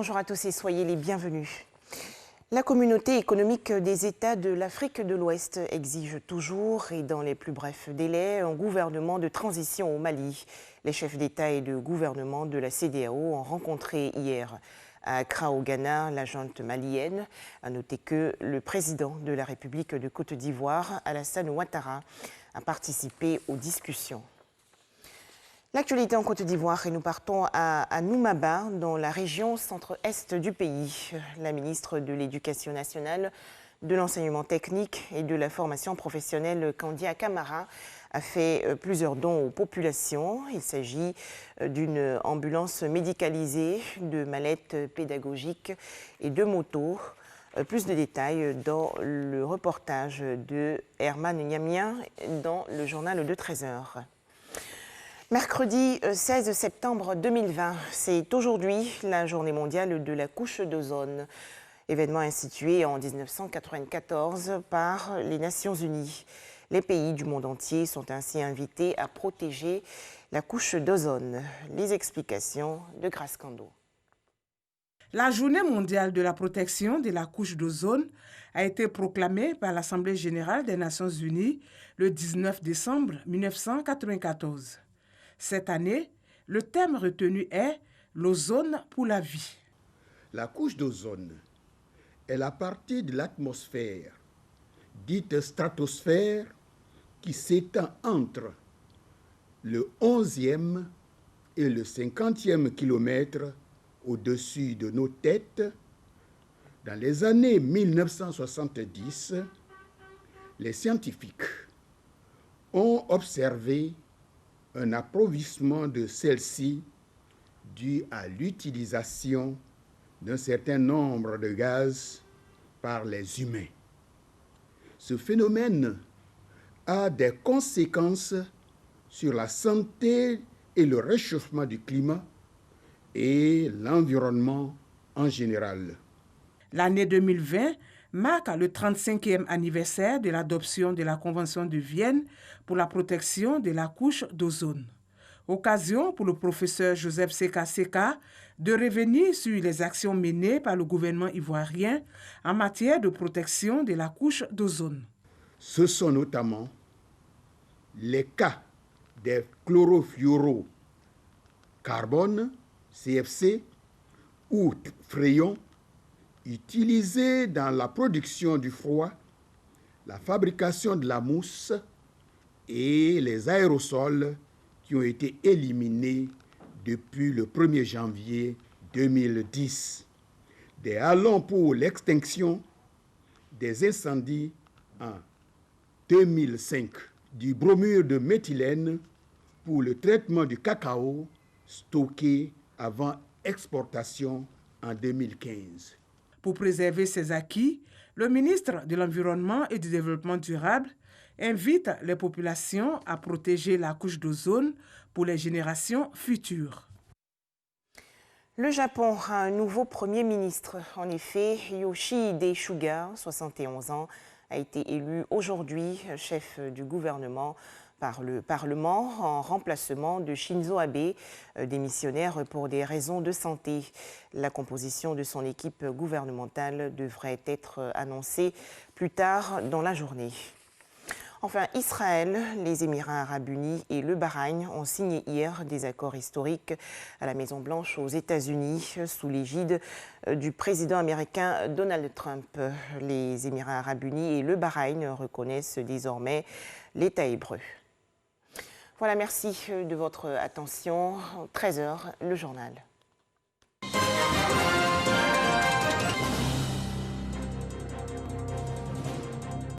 Bonjour à tous et soyez les bienvenus. La communauté économique des États de l'Afrique de l'Ouest exige toujours et dans les plus brefs délais un gouvernement de transition au Mali. Les chefs d'État et de gouvernement de la CEDEAO ont rencontré hier à Accra au Ghana la junte malienne. À noter que le président de la République de Côte d'Ivoire, Alassane Ouattara, a participé aux discussions. L'actualité en Côte d'Ivoire et nous partons à Noumaba, dans la région centre-est du pays. La ministre de l'Éducation nationale, de l'enseignement technique et de la formation professionnelle, Kandia Camara, a fait plusieurs dons aux populations. Il s'agit d'une ambulance médicalisée, de mallettes pédagogiques et de motos. Plus de détails dans le reportage de Herman Niamien dans le journal de 13h. Mercredi 16 septembre 2020, c'est aujourd'hui la journée mondiale de la couche d'ozone, événement institué en 1994 par les Nations Unies. Les pays du monde entier sont ainsi invités à protéger la couche d'ozone. Les explications de Grace Kando. La journée mondiale de la protection de la couche d'ozone a été proclamée par l'Assemblée générale des Nations Unies le 19 décembre 1994. Cette année, le thème retenu est « L'ozone pour la vie ». La couche d'ozone est la partie de l'atmosphère, dite stratosphère, qui s'étend entre le 11e et le 50e kilomètre au-dessus de nos têtes. Dans les années 1970, les scientifiques ont observé un appauvrissement de celle-ci dû à l'utilisation d'un certain nombre de gaz par les humains. Ce phénomène a des conséquences sur la santé et le réchauffement du climat et l'environnement en général. L'année 2020 marque le 35e anniversaire de l'adoption de la Convention de Vienne pour la protection de la couche d'ozone. Occasion pour le professeur Joseph Seka Seka de revenir sur les actions menées par le gouvernement ivoirien en matière de protection de la couche d'ozone. Ce sont notamment les cas des chlorofluorocarbone, CFC, ou frayons, utilisés dans la production du froid, la fabrication de la mousse et les aérosols qui ont été éliminés depuis le 1er janvier 2010. Des halons pour l'extinction des incendies en 2005. Du bromure de méthylène pour le traitement du cacao stocké avant exportation en 2015. Pour préserver ces acquis, le ministre de l'Environnement et du Développement durable invite les populations à protéger la couche d'ozone pour les générations futures. Le Japon a un nouveau Premier ministre. En effet, Yoshihide Suga, 71 ans, a été élu aujourd'hui chef du gouvernement par le Parlement en remplacement de Shinzo Abe, démissionnaire pour des raisons de santé. La composition de son équipe gouvernementale devrait être annoncée plus tard dans la journée. Enfin, Israël, les Émirats arabes unis et le Bahreïn ont signé hier des accords historiques à la Maison-Blanche aux États-Unis sous l'égide du président américain Donald Trump. Les Émirats arabes unis et le Bahreïn reconnaissent désormais l'État hébreu. Voilà, merci de votre attention. 13h, le journal.